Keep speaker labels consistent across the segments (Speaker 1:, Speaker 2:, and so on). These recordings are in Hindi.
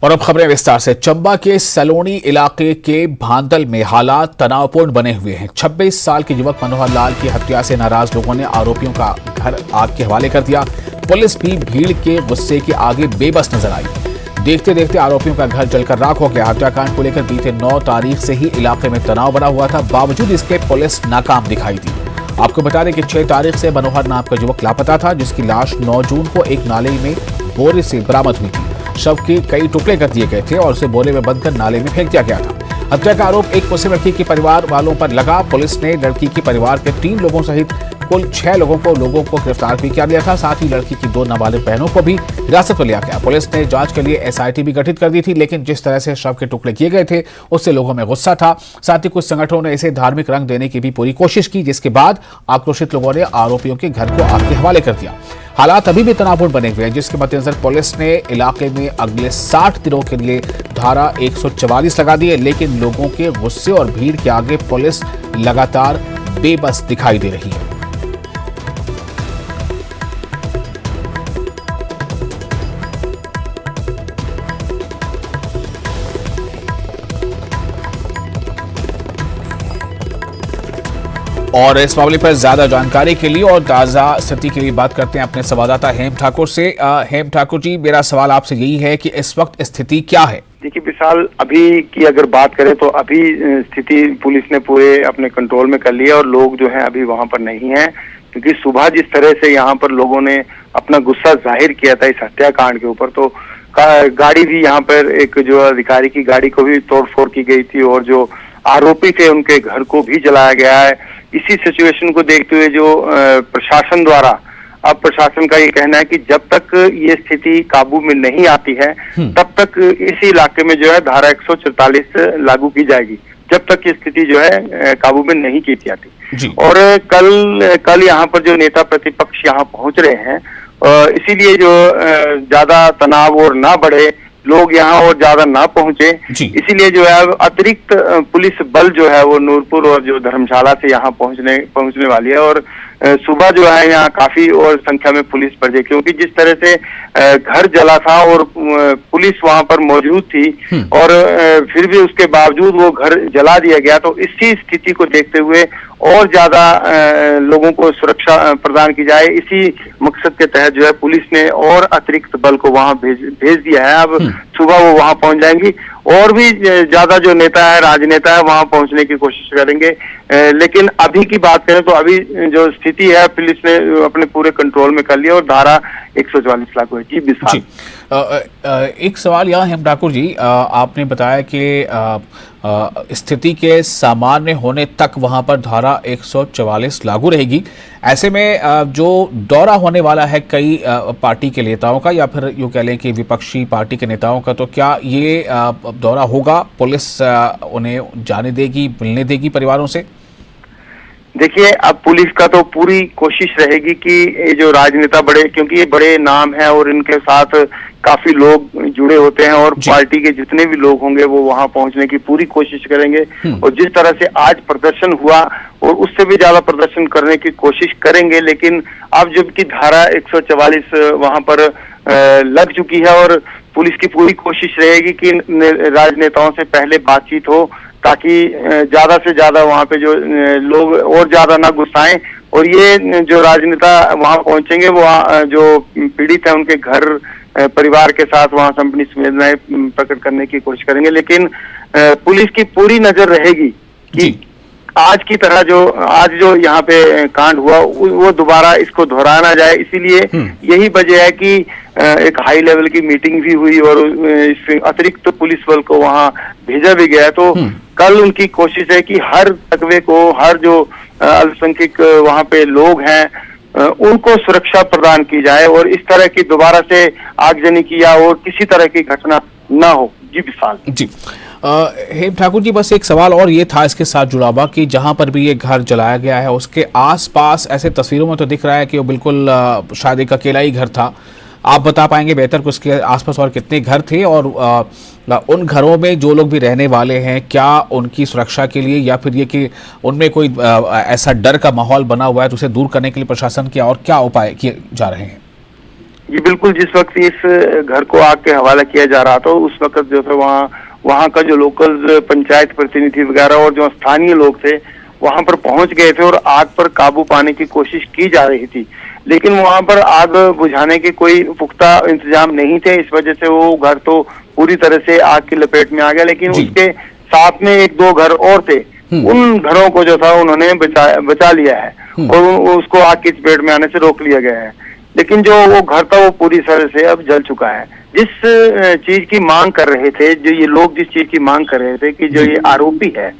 Speaker 1: और अब खबरें विस्तार से। चंबा के सलोनी इलाके के भांदल में हालात तनावपूर्ण बने हुए हैं। 26 साल के युवक मनोहर लाल की हत्या से नाराज लोगों ने आरोपियों का घर आग के हवाले कर दिया। पुलिस भी भीड़ के गुस्से के आगे बेबस नजर आई। देखते देखते आरोपियों का घर जलकर राख हो गया। हत्याकांड को लेकर बीते 9 तारीख से ही इलाके में तनाव बना हुआ था। बावजूद इसके पुलिस नाकाम दिखाई दी। आपको बता दें कि 6 तारीख से मनोहर नाम का युवक लापता था, जिसकी लाश 9 जून को एक नाले में बोरे से बरामद हुई थी। शव के कई टुकड़े कर दिए गए थे और उसे बोरे में बंदकर नाले में फेंक दिया गया था। हत्या का आरोप एक मुस्लिम लड़की के परिवार वालों पर लगा। पुलिस ने लड़की के परिवार के 3 लोगों सहित कुल 6 लोगों को गिरफ्तार भी किया गया था। साथ ही लड़की की 2 नाबालिग बहनों को भी हिरासत में लिया गया। पुलिस ने जांच के लिए SIT भी गठित कर दी थी, लेकिन जिस तरह से शव के टुकड़े किए गए थे उससे लोगों में गुस्सा था। साथ ही कुछ संगठनों ने इसे धार्मिक रंग देने की भी पूरी कोशिश की, जिसके बाद आक्रोशित लोगों ने आरोपियों के घर को आग के हवाले कर दिया। हालात अभी भी तनावपूर्ण बने हुए हैं, जिसके मद्देनजर पुलिस ने इलाके में अगले 60 दिनों के लिए धारा 144 लगा दी है। लेकिन लोगों के गुस्से और भीड़ के आगे पुलिस लगातार बेबस दिखाई दे रही है। और इस मामले पर ज्यादा जानकारी के लिए और ताजा स्थिति के लिए बात करते हैं अपने संवाददाता हेम ठाकुर से। हेम ठाकुर जी, मेरा सवाल आपसे यही है कि इस वक्त स्थिति क्या है?
Speaker 2: देखिए विशाल, अभी की अगर बात करें तो अभी स्थिति पुलिस ने पूरे अपने कंट्रोल में कर लिया और लोग जो हैं अभी वहां पर नहीं हैं, क्योंकि सुबह जिस तरह से यहाँ पर लोगों ने अपना गुस्सा जाहिर किया था इस हत्याकांड के ऊपर, तो गाड़ी भी यहाँ पर एक जो अधिकारी की गाड़ी को भी तोड़फोड़ की गई थी और जो आरोपी थे उनके घर को भी जलाया गया है। इसी सिचुएशन को देखते हुए जो प्रशासन द्वारा, अब प्रशासन का ये कहना है कि जब तक ये स्थिति काबू में नहीं आती है तब तक इसी इलाके में जो है धारा 144 लागू की जाएगी, जब तक ये स्थिति जो है काबू में नहीं की जाती। और कल यहाँ पर जो नेता प्रतिपक्ष यहाँ पहुंच रहे हैं, इसीलिए जो ज्यादा तनाव और ना बढ़े, लोग यहाँ और ज्यादा ना पहुंचे, इसीलिए जो है अतिरिक्त पुलिस बल जो है वो नूरपुर और जो धर्मशाला से यहाँ पहुंचने वाली है। और सुबह जो है यहाँ काफी और संख्या में पुलिस पहुंची, क्योंकि जिस तरह से घर जला था और पुलिस वहां पर मौजूद थी और फिर भी उसके बावजूद वो घर जला दिया गया, तो इसी स्थिति को देखते हुए और ज्यादा लोगों को सुरक्षा प्रदान की जाए, इसी मकसद के तहत जो है पुलिस ने और अतिरिक्त बल को वहां भेज दिया है। अब सुबह वो वहां पहुंच जाएंगी और भी ज्यादा जो नेता है, राजनेता है, वहां पहुंचने की कोशिश करेंगे। लेकिन अभी की बात करें तो अभी जो स्थिति है पुलिस ने अपने पूरे कंट्रोल में कर लिया और धारा 144 लागू है। जी विशाल,
Speaker 1: एक सवाल यहाँ हेम ठाकुर जी, आपने बताया कि स्थिति के सामान्य होने तक वहां पर धारा 144 लागू रहेगी। ऐसे में जो दौरा होने वाला है कई पार्टी के नेताओं का, या फिर यूँ कह लें कि विपक्षी पार्टी के नेताओं का, तो क्या ये दौरा होगा? पुलिस उन्हें जाने देगी, मिलने देगी परिवारों से?
Speaker 2: देखिए, अब पुलिस का तो पूरी कोशिश रहेगी कि ये जो राजनेता बड़े, क्योंकि ये बड़े नाम हैं और इनके साथ काफी लोग जुड़े होते हैं और पार्टी के जितने भी लोग होंगे वो वहां पहुंचने की पूरी कोशिश करेंगे। और जिस तरह से आज प्रदर्शन हुआ और उससे भी ज्यादा प्रदर्शन करने की कोशिश करेंगे। लेकिन अब जबकि धारा 144 वहां पर लग चुकी है और पुलिस की पूरी कोशिश रहेगी कि राजनेताओं से पहले बातचीत हो, ताकि ज्यादा से ज्यादा वहां पे जो लोग और ज्यादा ना गुस्साएं और ये जो राजनेता वहां पहुंचेंगे वो जो पीड़ित है उनके घर परिवार के साथ वहां से अपनी संवेदनाएं प्रकट करने की कोशिश करेंगे। लेकिन पुलिस की पूरी नजर रहेगी कि आज की तरह आज जो यहाँ पे कांड हुआ वो दोबारा इसको दोहराया ना जाए। इसीलिए यही वजह है कि एक हाई लेवल की मीटिंग भी हुई और इस अतिरिक्त पुलिस बल को वहां भेजा भी गया। तो कल उनकी कोशिश है कि हर तकवे को, हर जो अल्पसंख्यक वहां पे लोग हैं उनको सुरक्षा प्रदान की जाए और इस तरह की दोबारा से आगजनी की या और किसी तरह की घटना ना हो। जी विशाल जी।
Speaker 1: हेम ठाकुर जी, बस एक सवाल और ये था इसके साथ जुड़ा हुआ कि जहां पर भी ये घर जलाया गया है उसके आसपास ऐसे तस्वीरों में तो दिख रहा है कि वो बिल्कुल शायद एक अकेला ही घर था। आप बता पाएंगे बेहतर कि उसके आसपास और कितने घर थे और उन घरों में जो लोग भी रहने वाले हैं क्या उनकी सुरक्षा के लिए या फिर ये कि उनमें कोई ऐसा डर का माहौल बना हुआ है तो उसे दूर करने के लिए प्रशासन के और क्या उपाय किए जा रहे हैं?
Speaker 2: जी बिल्कुल, जिस वक्त इस घर को आग के हवाला किया जा रहा था उस वक्त जो है वहाँ का जो लोकल पंचायत प्रतिनिधि वगैरह और जो स्थानीय लोग थे वहां पर पहुंच गए थे और आग पर काबू पाने की कोशिश की जा रही थी, लेकिन वहां पर आग बुझाने के कोई पुख्ता इंतजाम नहीं थे। इस वजह से वो घर तो पूरी तरह से आग की लपेट में आ गया, लेकिन उसके साथ में एक दो घर और थे, उन घरों को जो था उन्होंने बचा लिया है और उसको आग की चपेट में आने से रोक लिया गया है। लेकिन जो वो घर था वो पूरी तरह से अब जल चुका है। जिस चीज की मांग कर रहे थे, जो ये लोग जिस चीज की मांग कर रहे थे कि जो ये आरोपी है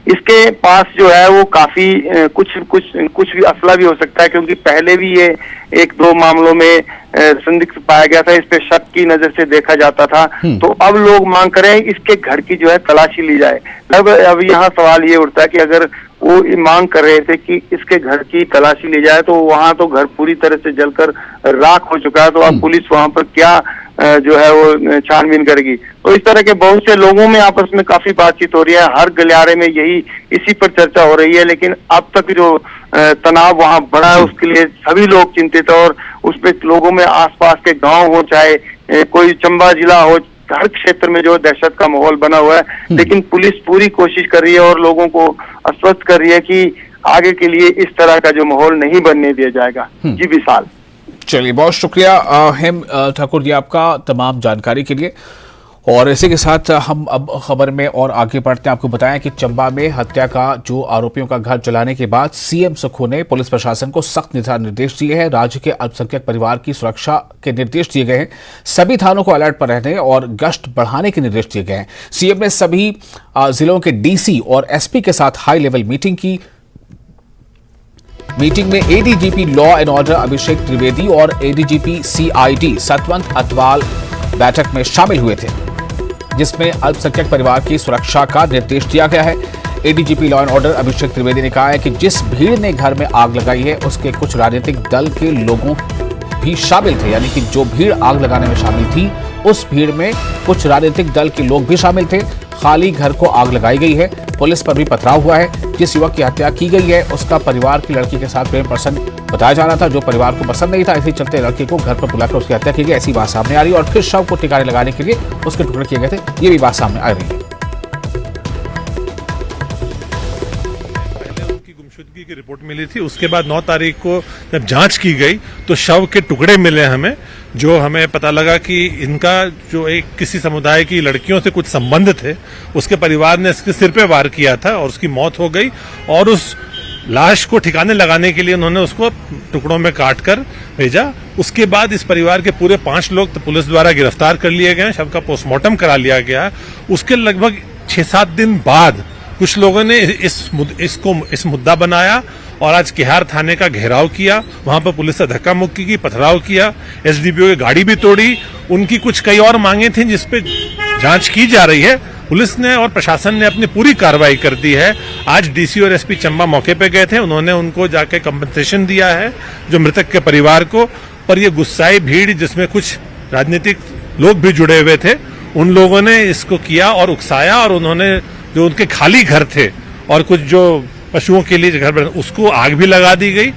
Speaker 2: इसके पास जो है वो काफी कुछ भी असला भी हो सकता है, क्योंकि पहले भी ये एक दो मामलों में संदिग्ध पाया गया था, इस पे शक की नजर से देखा जाता था। तो अब लोग मांग करें इसके घर की जो है तलाशी ली जाए। अब यहाँ सवाल ये उठता है कि अगर वो मांग कर रहे थे कि इसके घर की तलाशी ली जाए तो वहां तो घर पूरी तरह से जलकर राख हो चुका है, तो अब पुलिस वहां पर क्या जो है वो छानबीन करेगी। तो इस तरह के बहुत से लोगों में आपस में काफी बातचीत हो रही है, हर गलियारे में इसी पर चर्चा हो रही है, लेकिन अब तक जो तनाव वहां बढ़ा है उसके लिए सभी लोग चिंतित है और उसमें लोगों में आसपास के गांव हो चाहे कोई चंबा जिला हो, हर क्षेत्र में जो दहशत का माहौल बना हुआ है। लेकिन पुलिस पूरी कोशिश कर रही है और लोगों को आश्वस्त कर रही है कि आगे के लिए इस तरह का जो माहौल नहीं बनने दिया जाएगा। जी विशाल।
Speaker 1: चलिए, बहुत शुक्रिया हेम ठाकुर जी आपका तमाम जानकारी के लिए। और इसी के साथ हम अब खबर में और आगे बढ़ते हैं। आपको बताएं कि चंबा में हत्या का जो आरोपियों का घर जलाने के बाद सीएम सुक्खू ने पुलिस प्रशासन को सख्त निर्देश दिए हैं। राज्य के अल्पसंख्यक परिवार की सुरक्षा के निर्देश दिए गए हैं। सभी थानों को अलर्ट पर रहने और गश्त बढ़ाने के निर्देश दिए गए हैं। सीएम ने सभी जिलों के डीसी और एसपी के साथ हाई लेवल मीटिंग की। मीटिंग में एडीजीपी लॉ एंड ऑर्डर अभिषेक त्रिवेदी और एडीजीपी सीआईडी सतवंत अटवाल बैठक में शामिल हुए थे, जिसमें अल्पसंख्यक परिवार की सुरक्षा का निर्देश दिया गया है। एडीजीपी लॉ एंड ऑर्डर अभिषेक त्रिवेदी ने कहा है कि जिस भीड़ ने घर में आग लगाई है उसके कुछ राजनीतिक दल के लोगों भी शामिल थे, यानी कि जो भीड़ आग लगाने में शामिल थी उस भीड़ में कुछ राजनीतिक दल के लोग भी शामिल थे। खाली घर को आग लगाई गई है। पुलिस पर भी पथराव हुआ है। जिस युवक की हत्या की गई है उसका परिवार की लड़की के साथ प्रेम प्रसंग बताया जा रहा था, जो परिवार को पसंद नहीं था। इसी चलते लड़की को घर पर बुलाकर उसकी हत्या की गई, ऐसी बात सामने आ रही है। और फिर शव को ठिकाने लगाने के लिए उसके टुकड़े किए गए थे, ये भी बात सामने आ रही है।
Speaker 3: गुमशुदगी की रिपोर्ट मिली थी, उसके बाद 9 तारीख को जब जांच की गई तो शव के टुकड़े मिले हमें, जो हमें पता लगा कि इनका जो एक किसी समुदाय की लड़कियों से कुछ संबंध थे, उसके परिवार ने इसके सिर पे वार किया था और उसकी मौत हो गई। और उस लाश को ठिकाने लगाने के लिए उन्होंने उसको टुकड़ों में काट कर भेजा। उसके बाद इस परिवार के पूरे 5 लोग तो पुलिस द्वारा गिरफ्तार कर लिए गए, शव का पोस्टमार्टम करा लिया गया। उसके लगभग 6-7 दिन बाद कुछ लोगों ने इस मुद्दा बनाया और आज किहार थाने का घेराव किया। वहां पर पुलिस से धक्का मुक्की की, पथराव किया, एसडीपीओ की गाड़ी भी तोड़ी। उनकी कुछ कई और मांगे थी जिसपे जांच की जा रही है। पुलिस ने और प्रशासन ने अपनी पूरी कार्रवाई कर दी है। आज डीसी और एसपी चंबा मौके पे गए थे, उन्होंने उनको जाके कंपनसेशन दिया है जो मृतक के परिवार को। पर ये गुस्साई भीड़ जिसमें कुछ राजनीतिक लोग भी जुड़े हुए थे, उन लोगों ने इसको किया और उकसाया और उन्होंने जो उनके खाली घर थे और कुछ जो पशुओं के लिए घर बने उसको आग भी लगा दी गई,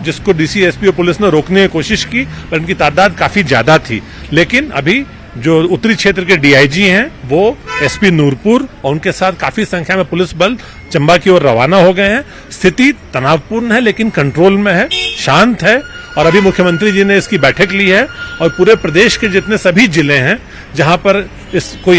Speaker 3: जिसको डीसी एसपी और पुलिस ने रोकने की कोशिश की, पर उनकी तादाद काफी ज्यादा थी। लेकिन अभी जो उत्तरी क्षेत्र के डीआईजी हैं वो एसपी नूरपुर और उनके साथ काफी संख्या में पुलिस बल चंबा की ओर रवाना हो गए हैं। स्थिति तनावपूर्ण है लेकिन कंट्रोल में है, शांत है। और अभी मुख्यमंत्री जी ने इसकी बैठक ली है और पूरे प्रदेश के जितने सभी जिले हैं जहां पर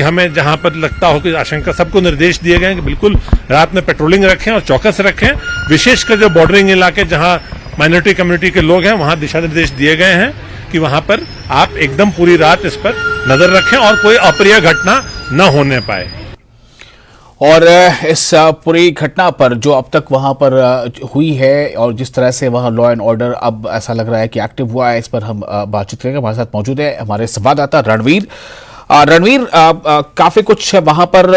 Speaker 3: हमें जहां पर लगता हो कि आशंका, सबको निर्देश दिए गए हैं कि बिल्कुल रात में पेट्रोलिंग रखें और चौकस रखें। विशेषकर जो बॉर्डरिंग इलाके जहां माइनॉरिटी कम्युनिटी के लोग हैं वहां दिशा निर्देश दिए गए हैं कि वहां पर आप एकदम पूरी रात इस पर नजर रखें और कोई अप्रिय घटना न होने पाए।
Speaker 1: और इस पूरी घटना पर जो अब तक वहां पर हुई है और जिस तरह से वहां लॉ एंड ऑर्डर अब ऐसा लग रहा है कि एक्टिव हुआ है, इस पर हम बातचीत करेंगे। हमारे साथ मौजूद है हमारे संवाददाता रणवीर। काफी कुछ वहां पर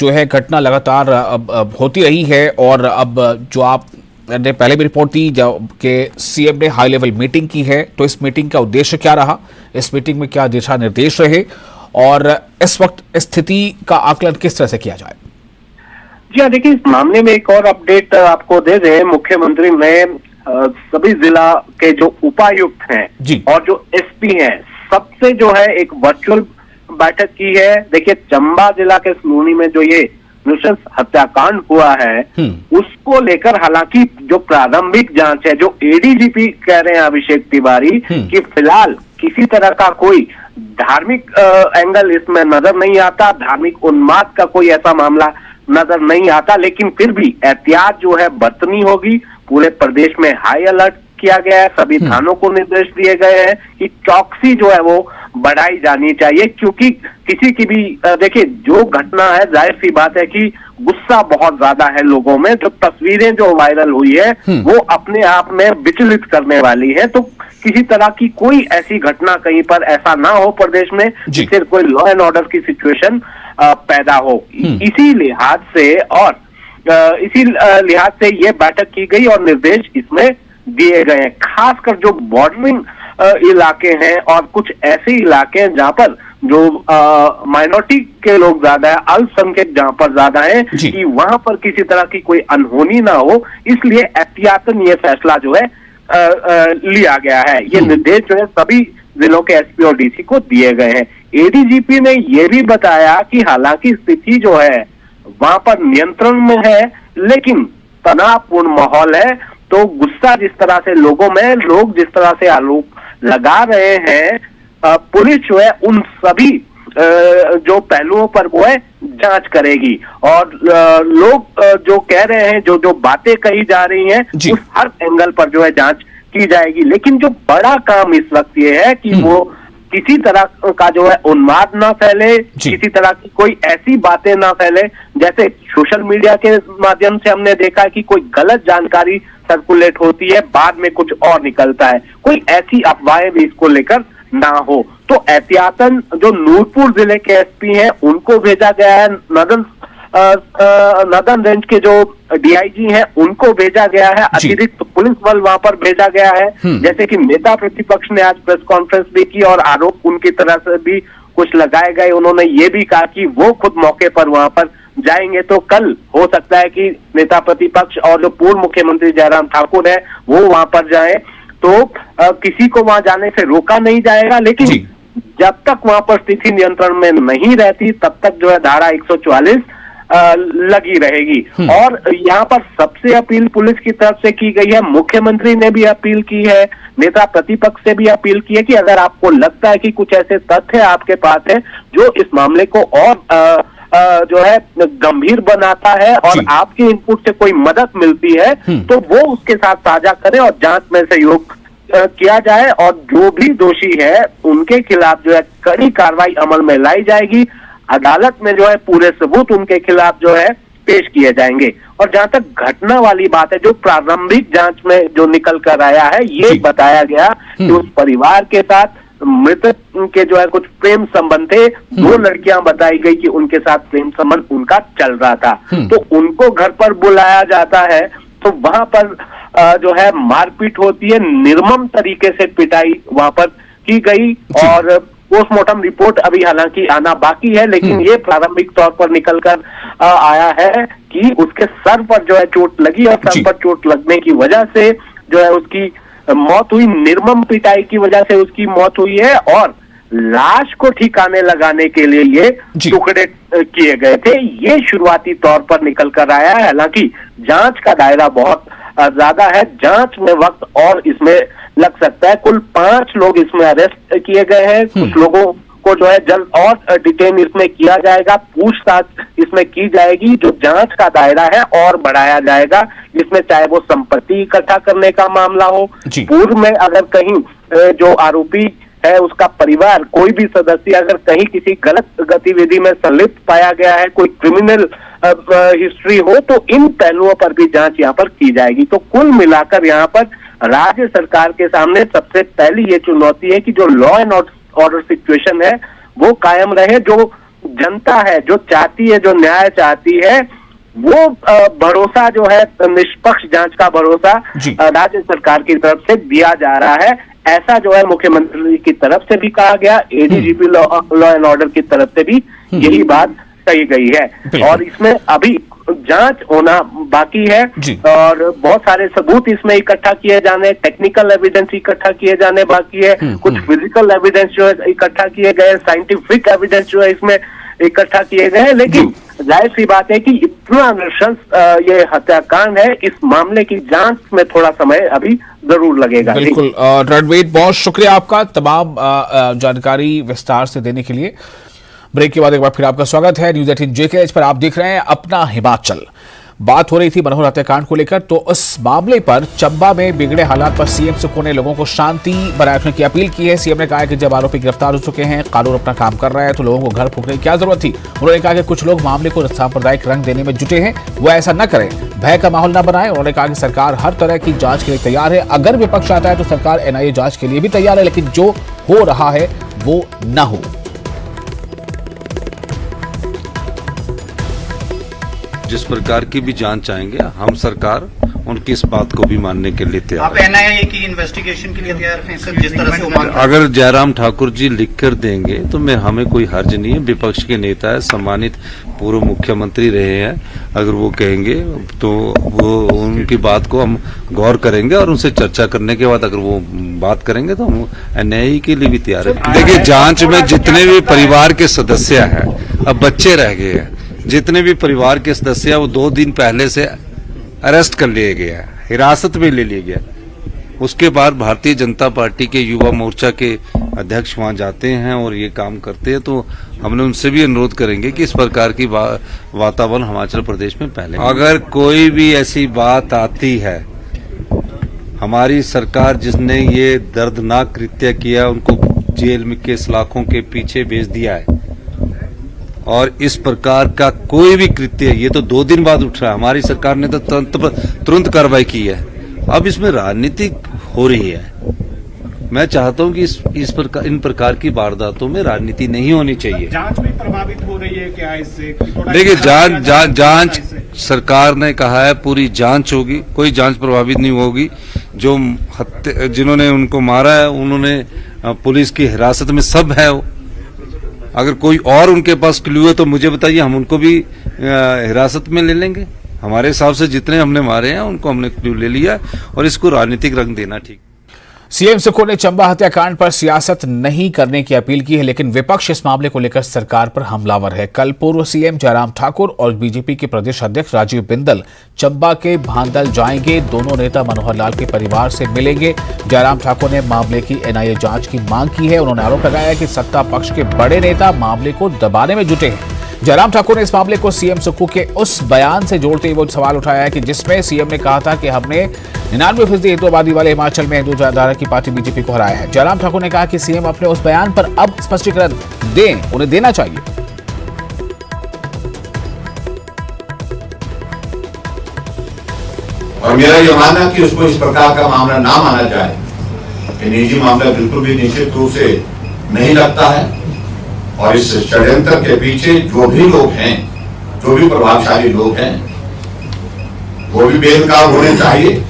Speaker 1: जो है घटना लगातार होती रही है और अब जो आपने पहले भी रिपोर्ट दी कि सीएम ने हाई लेवल मीटिंग की है, तो इस मीटिंग का उद्देश्य क्या रहा, इस मीटिंग में क्या दिशा निर्देश रहे और इस वक्त स्थिति का आकलन किस तरह से किया जाए?
Speaker 4: जी हाँ, देखिए इस मामले में एक और अपडेट आपको दे दें। मुख्यमंत्री ने सभी जिला के जो उपायुक्त हैं
Speaker 1: जी।
Speaker 4: और जो एसपी हैं, सबसे जो है एक वर्चुअल बैठक की है। देखिए, चंबा जिला के सलूनी में जो ये नृशंस हत्याकांड हुआ है, उसको लेकर हालांकि जो प्रारंभिक जांच है, जो एडीजीपी कह रहे हैं अभिषेक तिवारी कि फिलहाल किसी तरह का कोई धार्मिक एंगल इसमें नजर नहीं आता, धार्मिक उन्माद का कोई ऐसा मामला नजर नहीं आता, लेकिन फिर भी एहतियात जो है बरतनी होगी। पूरे प्रदेश में हाई अलर्ट किया गया है, सभी थानों को निर्देश दिए गए हैं कि चौकसी जो है वो बढ़ाई जानी चाहिए, क्योंकि किसी की भी देखिए जो घटना है, जाहिर सी बात है कि गुस्सा बहुत ज्यादा है लोगों में। जो तस्वीरें जो वायरल हुई है वो अपने आप में विचलित करने वाली है। तो किसी तरह की कोई ऐसी घटना कहीं पर ऐसा ना हो प्रदेश में जिससे कोई लॉ एंड ऑर्डर की सिचुएशन पैदा हो। इसी लिहाज से ये बैठक की गई और निर्देश इसमें दिए गए हैं। खासकर जो बॉर्डरिंग इलाके हैं और कुछ ऐसे इलाके हैं जहां पर जो माइनॉरिटी के लोग ज्यादा है, अल्पसंख्यक जहां पर ज्यादा है, कि वहां पर किसी तरह की कोई अनहोनी ना हो, इसलिए एहतियातन ये फैसला जो है लिया गया है। ये निर्देश जो है सभी जिलों के एसपी और डीसी को दिए गए हैं। एडीजीपी ने यह भी बताया कि हालांकि स्थिति जो है वहां पर नियंत्रण में है, लेकिन तनावपूर्ण माहौल है। तो गुस्सा जिस तरह से लोगों में, लोग जिस तरह से आरोप लगा रहे हैं, पुलिस जो है उन सभी जो पहलुओं पर वो है जांच करेगी। और लोग जो कह रहे हैं, जो बातें कही जा रही हैं, उस हर एंगल पर जो है जांच की जाएगी। लेकिन जो बड़ा काम इस वक्त ये है कि वो किसी तरह का जो है उन्माद ना फैले, किसी तरह की कोई ऐसी बातें ना फैले। जैसे सोशल मीडिया के माध्यम से हमने देखा कि कोई गलत जानकारी सर्कुलेट होती है, बाद में कुछ और निकलता है। कोई ऐसी अफवाहें भी इसको लेकर ना हो। तो एहतियातन जो नूरपुर जिले के एसपी हैं उनको भेजा गया है, नदन रेंज के जो डीआईजी हैं उनको भेजा गया है, अतिरिक्त पुलिस बल वहां पर भेजा गया है। जैसे कि नेता प्रतिपक्ष ने आज प्रेस कॉन्फ्रेंस भी की और आरोप उनकी तरफ से भी कुछ लगाए गए। उन्होंने ये भी कहा कि वो खुद मौके पर वहां पर जाएंगे। तो कल हो सकता है कि नेता प्रतिपक्ष और जो पूर्व मुख्यमंत्री जयराम ठाकुर है वो वहां पर जाएं। तो किसी को वहां जाने से रोका नहीं जाएगा, लेकिन जब तक वहां पर स्थिति नियंत्रण में नहीं रहती तब तक जो है धारा 144 लगी रहेगी। और यहाँ पर सबसे अपील पुलिस की तरफ से की गई है, मुख्यमंत्री ने भी अपील की है, नेता प्रतिपक्ष से भी अपील की है कि अगर आपको लगता है कि कुछ ऐसे तथ्य आपके पास है जो इस मामले को और जो है गंभीर बनाता है और आपके इनपुट से कोई मदद मिलती है, तो वो उसके साथ साझा करें और जांच में सहयोग किया जाए। और जो भी दोषी है उनके खिलाफ जो है कड़ी कार्रवाई अमल में लाई जाएगी। अदालत में जो है पूरे सबूत उनके खिलाफ जो है पेश किए जाएंगे। और जहां तक घटना वाली बात है, जो प्रारंभिक जांच में जो निकल कर आया है, ये बताया गया कि उस परिवार के साथ मृतक के जो है कुछ प्रेम संबंध थे। 2 लड़कियां बताई गई कि उनके साथ प्रेम संबंध उनका चल रहा था। तो उनको घर पर बुलाया जाता है तो वहां पर जो है मारपीट होती है, निर्मम तरीके से पिटाई वहां पर की गई। और पोस्टमार्टम रिपोर्ट अभी हालांकि आना बाकी है, लेकिन ये प्रारंभिक तौर पर निकल कर आया है कि उसके सर पर जो है चोट लगी और सर पर चोट लगने की वजह से जो है उसकी मौत हुई। निर्मम पिटाई की वजह से उसकी मौत हुई है और लाश को ठिकाने लगाने के लिए ये टुकड़े किए गए थे। ये शुरुआती तौर पर निकल कर आया है। हालांकि जांच का दायरा बहुत ज्यादा है, जांच में वक्त और इसमें लग सकता है। कुल 5 लोग इसमें अरेस्ट किए गए हैं। कुछ लोगों को जो है जल्द और डिटेन इसमें किया जाएगा, पूछताछ इसमें की जाएगी। जो जांच का दायरा है और बढ़ाया जाएगा, जिसमें चाहे वो संपत्ति इकट्ठा करने का मामला हो, पूर्व में अगर कहीं जो आरोपी है उसका परिवार, कोई भी सदस्य अगर कहीं किसी गलत गतिविधि में संलिप्त पाया गया है, कोई क्रिमिनल हिस्ट्री हो, तो इन पहलुओं पर भी जांच यहाँ पर की जाएगी। तो कुल मिलाकर यहाँ पर राज्य सरकार के सामने सबसे पहली ये चुनौती है कि जो लॉ एंड ऑर्डर सिचुएशन है वो कायम रहे। जो जनता है, जो चाहती है, जो न्याय चाहती है, वो भरोसा जो है, निष्पक्ष जांच का भरोसा राज्य सरकार की तरफ से दिया जा रहा है। ऐसा जो है मुख्यमंत्री की तरफ से भी कहा गया, एडीजीपी लॉ एंड ऑर्डर की तरफ से भी यही बात कही गई है। और इसमें अभी जांच होना बाकी है
Speaker 1: जी।
Speaker 4: और बहुत सारे सबूत इसमें इकट्ठा किए जाने, टेक्निकल एविडेंस इकट्ठा किए जाने बाकी है, कुछ फिजिकल एविडेंस जो है इकट्ठा किए गए, साइंटिफिक एविडेंस जो है इसमें इकट्ठा किए गए हैं। लेकिन जाहिर सी बात है कि इतना नृशंस ये हत्याकांड है, इस मामले की जांच में थोड़ा समय अभी जरूर लगेगा।
Speaker 1: बिल्कुल रणवीर, बहुत शुक्रिया आपका तमाम जानकारी विस्तार से देने के लिए। ब्रेक के बाद एक बार फिर आपका स्वागत है न्यूज़ 18 JKH पर। आप देख रहे हैं अपना हिमाचल। बात हो रही थी मनोहर हत्याकांड को लेकर, तो उस मामले पर चंबा में बिगड़े हालात पर सीएम सुक्खू ने लोगों को शांति बनाए रखने की अपील की है। सीएम ने कहा है कि जब आरोपी गिरफ्तार हो चुके हैं, कानून अपना काम कर रहा है, तो लोगों को घर फूकने की क्या जरूरत थी। उन्होंने कहा कि कुछ लोग मामले को सांप्रदायिक रंग देने में जुटे हैं, वो ऐसा न करें, भय का माहौल न बनाए। उन्होंने कहा कि सरकार हर तरह की जांच के लिए तैयार है। अगर विपक्ष आता है तो सरकार NIA जांच के लिए भी तैयार है, लेकिन जो हो रहा है वो न हो।
Speaker 5: जिस प्रकार की भी जांच चाहेंगे, हम सरकार उनकी इस बात को भी मानने के लिए तैयार
Speaker 6: आप NIA की इन्वेस्टिगेशन के लिए तैयार हैं सर, जिस तरह से वो मांग।
Speaker 5: अगर जयराम ठाकुर जी लिख कर देंगे तो हमें कोई हर्ज नहीं है। विपक्ष के नेता है, सम्मानित पूर्व मुख्यमंत्री रहे हैं, अगर वो कहेंगे तो वो उनकी बात को हम गौर करेंगे और उनसे चर्चा करने के बाद अगर वो बात करेंगे तो हम NIA के लिए भी तैयार है। देखिए, जांच में जितने भी परिवार के सदस्य हैं, अब बच्चे रह गए हैं, जितने भी परिवार के सदस्य हैं वो 2 दिन पहले से अरेस्ट कर लिए गए हैं, हिरासत में ले लिए गए। उसके बाद भारतीय जनता पार्टी के युवा मोर्चा के अध्यक्ष वहां जाते हैं और ये काम करते हैं, तो हमने उनसे भी अनुरोध करेंगे कि इस प्रकार की वातावरण हिमाचल प्रदेश में पहले। अगर कोई भी ऐसी बात आती है, हमारी सरकार जिसने ये दर्दनाक कृत्य किया उनको जेल में के सलाखों के पीछे भेज दिया है, और इस प्रकार का कोई भी कृत्य, ये तो 2 दिन बाद उठ रहा है, हमारी सरकार ने तो तुरंत कार्रवाई की है। अब इसमें राजनीति हो रही है। मैं चाहता हूं कि इन प्रकार की वारदातों में राजनीति नहीं होनी चाहिए।
Speaker 6: जांच भी प्रभावित हो रही है क्या इससे?
Speaker 5: देखिए, जांच सरकार ने कहा है पूरी जांच होगी, कोई जांच प्रभावित नहीं होगी। जो जिन्होंने उनको मारा है उन्होंने पुलिस की हिरासत में सब है। अगर कोई और उनके पास क्लू है तो मुझे बताइए, हम उनको भी हिरासत में ले लेंगे। हमारे हिसाब से जितने हमने मारे हैं उनको हमने क्लू ले लिया और इसको राजनीतिक रंग देना ठीक।
Speaker 1: सीएम सुक्खू ने चंबा हत्याकांड पर सियासत नहीं करने की अपील की है, लेकिन विपक्ष इस मामले को लेकर सरकार पर हमलावर है। कल पूर्व सीएम जयराम ठाकुर और बीजेपी के प्रदेश अध्यक्ष राजीव बिंदल चंबा के भांदल जाएंगे। दोनों नेता मनोहर लाल के परिवार से मिलेंगे। जयराम ठाकुर ने मामले की NIA जांच की मांग की है। उन्होंने आरोप लगाया है कि सत्ता पक्ष के बड़े नेता मामले को दबाने में जुटे हैं। जयराम ठाकुर ने इस मामले को सीएम सुक्खू के उस बयान से जोड़ते हुए सवाल उठाया है कि जिसमें सीएम ने कहा था कि हमने 99% हिंदू आबादी वाले हिमाचल में हिंदू विचारधारा की पार्टी बीजेपी को हराया है। जयराम ठाकुर ने कहा कि सीएम अपने उस बयान पर अब स्पष्टीकरण दें, उन्हें देना चाहिए।
Speaker 7: और मेरा यह मानना कि उसको इस प्रकार का मामला ना माना जाए, कि निजी मामला बिल्कुल भी निश्चित रूप से नहीं लगता है। और इस षड्यंत्र के पीछे जो भी लोग हैं, जो भी प्रभावशाली लोग हैं, वो भी बेनकाब होने चाहिए।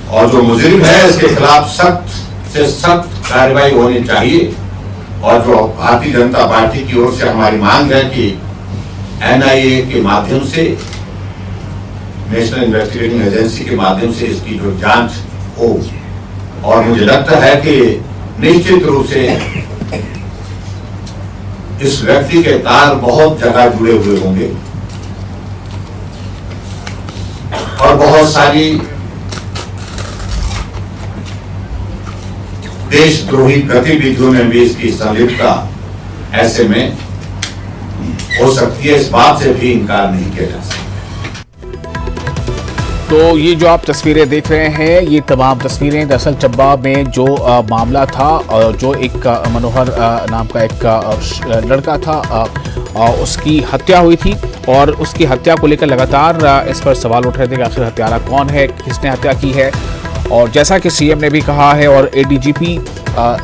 Speaker 7: और जो मुजरिम है इसके खिलाफ सख्त से सख्त कार्रवाई होनी चाहिए। और जो भारतीय जनता पार्टी की ओर से हमारी मांग है कि NIA के माध्यम से, नेशनल इन्वेस्टिगेटिंग एजेंसी के माध्यम से इसकी जो जांच हो। और मुझे लगता है कि निश्चित रूप से इस व्यक्ति के तार बहुत जगह जुड़े हुए होंगे और बहुत सारी देशद्रोही गतिविधियों में भी इसकी संलिप्तता ऐसे में हो सकती है। इस बात से भी इनकार नहीं किया जा सकता।
Speaker 1: तो ये जो आप तस्वीरें देख रहे हैं, ये तमाम तस्वीरें दरअसल चंबा में जो मामला था, जो एक मनोहर नाम का एक लड़का था, उसकी हत्या हुई थी। और उसकी हत्या को लेकर लगातार इस पर सवाल उठ रहे थे कि आखिर हत्यारा कौन है, किसने हत्या की है। और जैसा कि सीएम ने भी कहा है और ADGP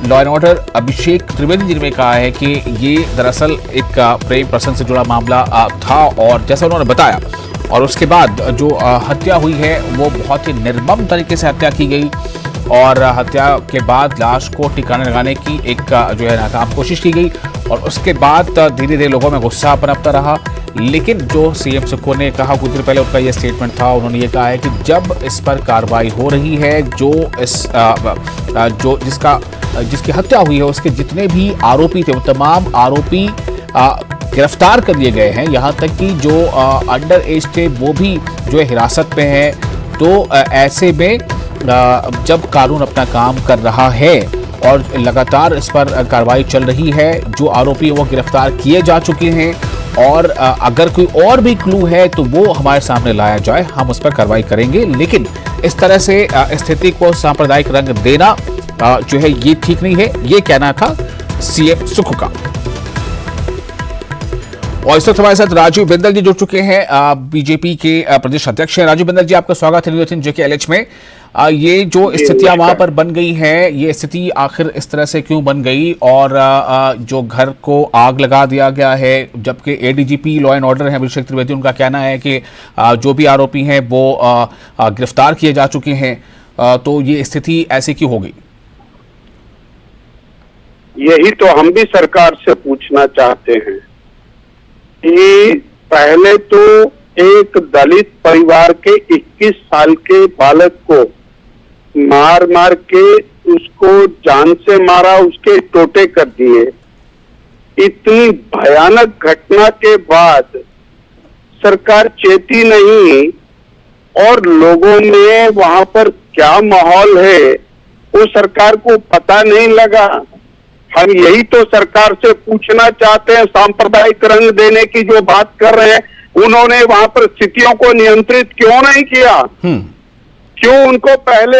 Speaker 1: लॉ एंड ऑर्डर अभिषेक त्रिवेदी जी ने कहा है कि ये दरअसल एक प्रेम प्रसंग से जुड़ा मामला था। और जैसा उन्होंने बताया, और उसके बाद जो हत्या हुई है वो बहुत ही निर्मम तरीके से हत्या की गई। और हत्या के बाद लाश को ठिकाने लगाने की एक जो है नाकाम कोशिश की गई। और उसके बाद धीरे धीरे लोगों में गुस्सा पनपता रहा। लेकिन जो सीएम सुक्खू ने कहा कुछ देर पहले, उनका यह स्टेटमेंट था, उन्होंने ये कहा है कि जब इस पर कार्रवाई हो रही है, जिसकी हत्या हुई है उसके जितने भी आरोपी थे वो तमाम आरोपी गिरफ्तार कर लिए गए हैं, यहाँ तक कि जो अंडर एज थे वो भी जो है हिरासत में है। तो ऐसे में जब कानून अपना काम कर रहा है और लगातार इस पर कार्रवाई चल रही है, जो आरोपी वो गिरफ्तार किए जा चुके हैं और अगर कोई और भी क्लू है तो वो हमारे सामने लाया जाए, हम उस पर कार्रवाई करेंगे। लेकिन इस तरह से स्थिति को सांप्रदायिक रंग देना जो है ये ठीक नहीं है, ये कहना था सीएम सुक्खू का। और इस वक्त हमारे साथ राजीव बिंदल जी जुड़ चुके हैं, बीजेपी के प्रदेश अध्यक्ष हैं। राजीव बिंदल जी, आपका स्वागत है न्यूज़ 18 JKLH में। ये जो स्थितियां वहां पर बन गई हैं, ये स्थिति आखिर इस तरह से क्यों बन गई, और जो घर को आग लगा दिया गया है, जबकि ADGP लॉ एंड ऑर्डर है अभिषेक त्रिवेदी, उनका कहना है कि जो भी आरोपी हैं वो गिरफ्तार किए जा चुके हैं, तो ये स्थिति ऐसी क्यों हो गई?
Speaker 8: यही तो हम भी सरकार से पूछना चाहते हैं कि पहले तो एक दलित परिवार के 21 साल के बालक को मार मार के उसको जान से मारा, उसके टोटे कर दिए। इतनी भयानक घटना के बाद सरकार चेती नहीं और लोगों में वहां पर क्या माहौल है वो सरकार को पता नहीं लगा। हम यही तो सरकार से पूछना चाहते हैं, सांप्रदायिक रंग देने की जो बात कर रहे हैं, उन्होंने वहां पर स्थितियों को नियंत्रित क्यों नहीं किया? क्यों उनको पहले?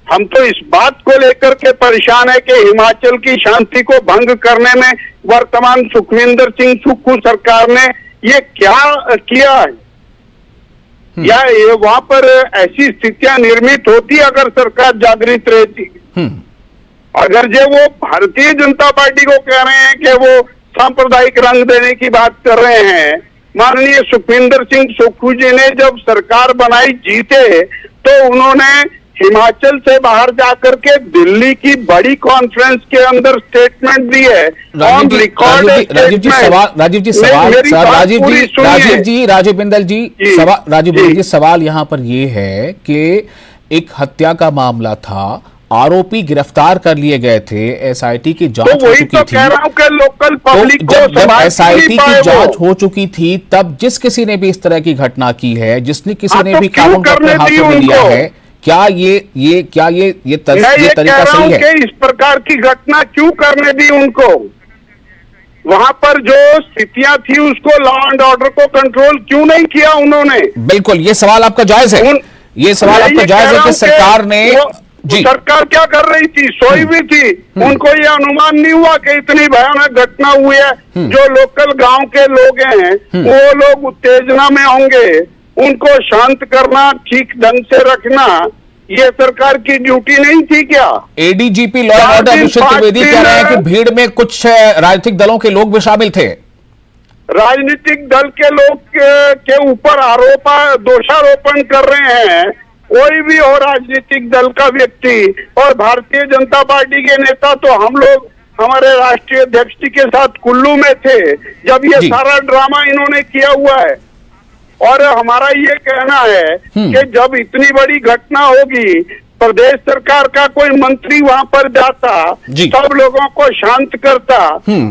Speaker 8: हम तो इस बात को लेकर के परेशान है कि हिमाचल की शांति को भंग करने में वर्तमान सुखविंदर सिंह सुक्खू सरकार ने ये क्या किया है, या ये वहां पर ऐसी स्थितियां निर्मित होती अगर सरकार जागृत रहती। अगर जो वो भारतीय जनता पार्टी को कह रहे हैं कि वो सांप्रदायिक रंग देने की बात कर रहे हैं, माननीय सुखविंदर सिंह सुक्खू जी ने जब सरकार बनाई जीते तो उन्होंने हिमाचल से बाहर जाकर के दिल्ली की बड़ी कॉन्फ्रेंस के अंदर स्टेटमेंट दी है।
Speaker 1: राजीव बिंदल जी, सवाल यहाँ पर ये है कि एक हत्या का मामला था, आरोपी गिरफ्तार कर लिए गए थे, SIT की जांच हो चुकी थी।
Speaker 8: कह रहा हूं कि लोकल पब्लिक को
Speaker 1: जब SIT की जांच हो चुकी थी, तब जिस किसी ने भी इस तरह की घटना की है, जिसने किसी ने भी कानून को अपने हाथों में लिया है, क्या ये तरीका सही है?
Speaker 8: इस प्रकार की घटना क्यों करने दी उनको? वहां पर जो स्थितियां थी उसको लॉ एंड ऑर्डर को कंट्रोल क्यों नहीं किया उन्होंने?
Speaker 1: बिल्कुल, ये सवाल आपका जायज है। ये सवाल आपका जायज है कि सरकार ने
Speaker 8: सरकार क्या कर रही थी? सोई हुई थी। उनको ये अनुमान नहीं हुआ कि इतनी भयानक घटना हुई है। जो लोकल गांव के लोग हैं वो लोग उत्तेजना में होंगे, उनको शांत करना, ठीक ढंग से रखना, ये सरकार की ड्यूटी नहीं थी क्या?
Speaker 1: ADGP लॉ एंड ऑर्डर अभिषेक त्रिवेदी कह रहे हैं कि भीड़ में कुछ राजनीतिक दलों के लोग भी शामिल थे।
Speaker 8: राजनीतिक दल के लोग के ऊपर दोषारोपण कर रहे हैं। कोई भी हो राजनीतिक दल का व्यक्ति और भारतीय जनता पार्टी के नेता, तो हम लोग हमारे राष्ट्रीय अध्यक्ष जी के साथ कुल्लू में थे जब ये सारा ड्रामा इन्होंने किया हुआ है। और हमारा ये कहना है कि जब इतनी बड़ी घटना होगी, प्रदेश सरकार का कोई मंत्री वहां पर जाता, सब लोगों को शांत करता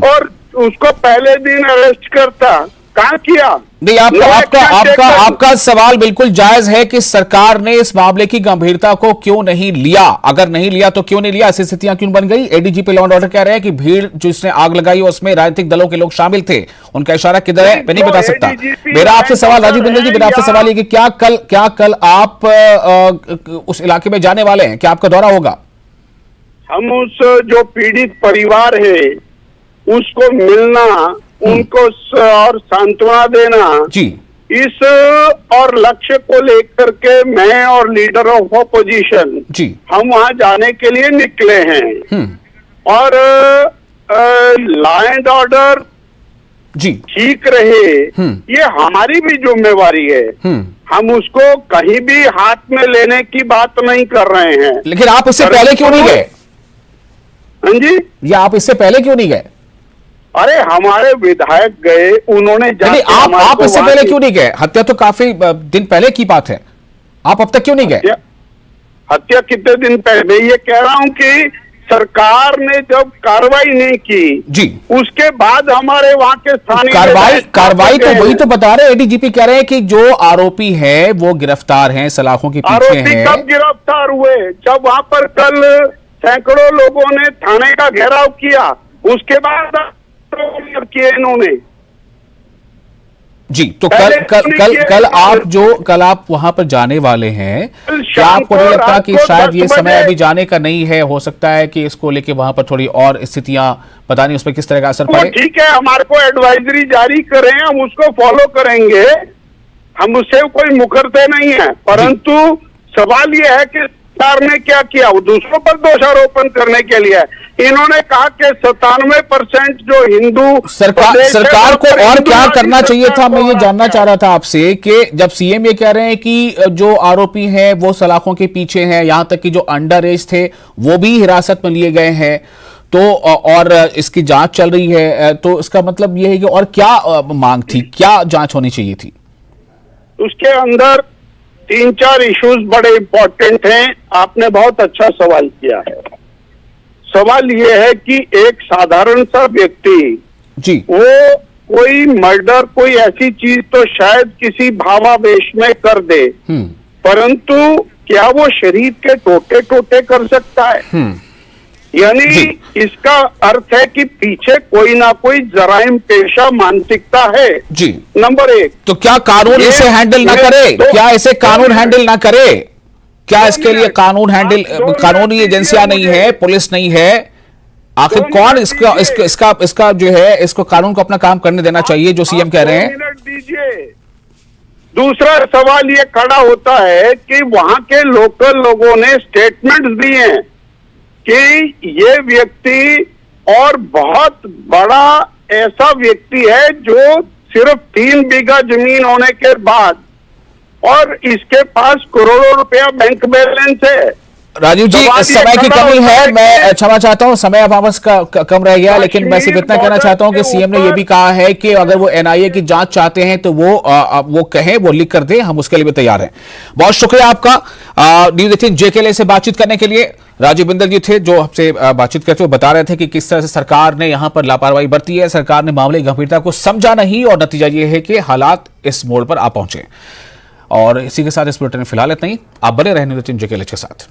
Speaker 8: और उसको पहले दिन अरेस्ट करता, कहाँ किया?
Speaker 1: नहीं, आपका सवाल बिल्कुल जायज है कि सरकार ने इस मामले की गंभीरता को क्यों नहीं लिया। अगर नहीं लिया तो क्यों नहीं लिया? ऐसी स्थितियां क्यों बन गई? ADGP लॉ एंड ऑर्डर कह रहे हैं कि भीड़ जिसने आग लगाई उसमें राजनीतिक दलों के लोग शामिल थे। उनका इशारा किधर है मैं नहीं बता सकता। मेरा आपसे सवाल, राजीव बिंदल जी, मेरा आपसे सवाल ये कि क्या कल आप उस इलाके में जाने वाले हैं? क्या आपका दौरा होगा?
Speaker 8: हम उस जो पीड़ित परिवार है उसको मिलना, उनको और सांत्वना देना
Speaker 1: जी,
Speaker 8: इस और लक्ष्य को लेकर के मैं और लीडर ऑफ ऑपोजिशन
Speaker 1: जी
Speaker 8: हम वहां जाने के लिए निकले हैं। और लॉ एंड ऑर्डर
Speaker 1: जी
Speaker 8: ठीक रहे, ये हमारी भी जिम्मेवारी है। हम उसको कहीं भी हाथ में लेने की बात नहीं कर रहे हैं।
Speaker 1: लेकिन आप इससे पहले क्यों नहीं गए?
Speaker 8: हाँ जी,
Speaker 1: या आप इससे पहले क्यों नहीं गए?
Speaker 8: अरे हमारे विधायक गए, उन्होंने
Speaker 1: नहीं, आप इससे पहले क्यों नहीं गए? हत्या तो काफी दिन पहले की बात है, आप अब तक क्यों नहीं गए?
Speaker 8: हत्या कितने दिन पहले? ये कह रहा हूं कि सरकार ने जब कार्रवाई नहीं की
Speaker 1: जी,
Speaker 8: उसके बाद हमारे वहां के स्थानीय
Speaker 1: कार्रवाई तो वही तो बता रहे हैं, एडीजीपी कह रहे हैं कि जो आरोपी है वो गिरफ्तार हैं, सलाखों के पीछे
Speaker 8: आरोपी
Speaker 1: हैं।
Speaker 8: कब गिरफ्तार हुए? जब वहां पर कल सैकड़ों लोगों ने थाने का घेराव किया, उसके बाद किए इन्होंने।
Speaker 1: जी, तो कल आप वहां पर जाने वाले हैं, क्या आपको नहीं लगता कि शायद ये समय अभी जाने का नहीं है? हो सकता है कि इसको लेके वहां पर थोड़ी और स्थितियां, पता नहीं उस पर किस तरह का असर पड़े।
Speaker 8: ठीक है, हमारे को एडवाइजरी जारी करें, हम उसको फॉलो करेंगे, हम उससे कोई मुकरते नहीं है, परंतु सवाल ये है कि सरकार ने क्या किया? वो दूसरों पर दोषारोपण करने के लिए इन्होंने कहा कि 97% जो हिंदू
Speaker 1: सरकार को और क्या करना चाहिए था? मैं ये जानना चाह रहा था आपसे कि जब सीएम ये कह रहे हैं कि जो आरोपी हैं वो सलाखों के पीछे हैं, यहां तक कि जो अंडर एज थे वो भी हिरासत में लिए गए हैं, तो और इसकी जांच चल रही है, तो इसका मतलब ये है कि और क्या मांग थी, क्या जांच होनी चाहिए थी?
Speaker 8: उसके अंदर 3-4 इश्यूज बड़े इंपॉर्टेंट हैं। आपने बहुत अच्छा सवाल किया है। सवाल ये है कि एक साधारण सा व्यक्ति
Speaker 1: जी,
Speaker 8: वो कोई मर्डर, कोई ऐसी चीज तो शायद किसी भावावेश में कर दे, परंतु क्या वो शरीर के टोटे टोटे कर सकता है? यानी इसका अर्थ है कि पीछे कोई ना कोई जराइम पेशा मानसिकता है
Speaker 1: जी,
Speaker 8: नंबर 1।
Speaker 1: तो क्या कानून इसे हैंडल ना करे? क्या इसे कानून हैंडल ना करे? क्या इसके लिए कानूनी एजेंसियां नहीं है, पुलिस नहीं है? आखिर कौन इसका जो है, इसको कानून को अपना काम करने देना चाहिए, जो सीएम कह रहे हैं?
Speaker 8: मिनट दीजिए। दूसरा सवाल ये खड़ा होता है कि वहां के लोकल लोगों ने स्टेटमेंट्स दिए हैं कि ये व्यक्ति और बहुत बड़ा ऐसा व्यक्ति है जो सिर्फ 3 बीघा जमीन होने के बाद और इसके पास करोड़ों रुपया बैंक बैलेंस है।
Speaker 1: राजीव जी, समय की कमी है, मैं क्षमा चाहता हूं, समय अब वापस कम रह गया, लेकिन मैं सिर्फ इतना कहना चाहता हूं कि सीएम ने यह भी कहा है कि अगर वो एनआईए की जांच चाहते हैं तो वो कहें, वो लिख कर दें, हम उसके लिए भी तैयार हैं। बहुत शुक्रिया आपका न्यूज़ 18 JKL से बातचीत करने के लिए। राजीव बिंदल जी थे जो हमसे बातचीत करते हुए बता रहे थे कि किस तरह से सरकार ने यहां पर लापरवाही बरती है, सरकार ने मामले की गंभीरता को समझा नहीं और नतीजा यह है कि हालात इस मोड़ पर आ पहुंचे। और इसी के साथ इस बुलेटिन में फिलहाल इतना ही। आप बने रहें न्यूज़ 18 JKL के साथ।